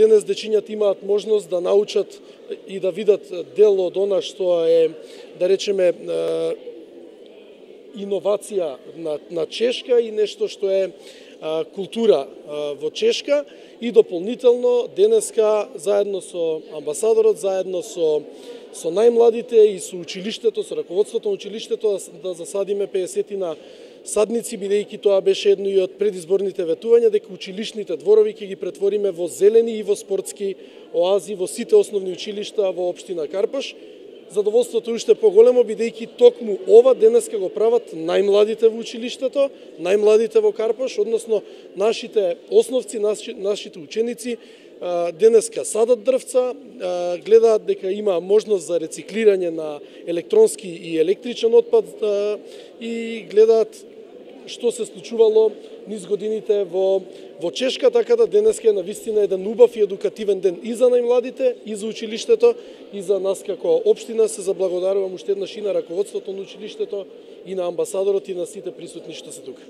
денес дечињата имаат можност да научат и да видат дел од она што е, да речеме, иновација на Чешка и нешто што е култура во Чешка, и дополнително денеска заедно со амбасадорот, заедно со најмладите и со училиштето, со раководството на училиштето да засадиме 50 садници, бидејќи тоа беше едно и од предизборните ветувања, дека училишните дворови ќе ги претвориме во зелени и во спортски оази во сите основни училишта во општина Карпаш. Задоволството е уште поголемо, бидејќи токму ова денеска го прават најмладите во училиштето, најмладите во Карпаш, односно нашите основци, нашите ученици денеска садат дрвца, гледаат дека има можност за рециклирање на електронски и електричен отпад и гледаат што се случувало низ годините во Чешка, така да денеска е навистина еден убав и едукативен ден и за најмладите, и за училиштето, и за нас како општина. Се заблагодарувам уште еднаш и на раководството на училиштето, и на амбасадорот, и на сите присутни што се тука.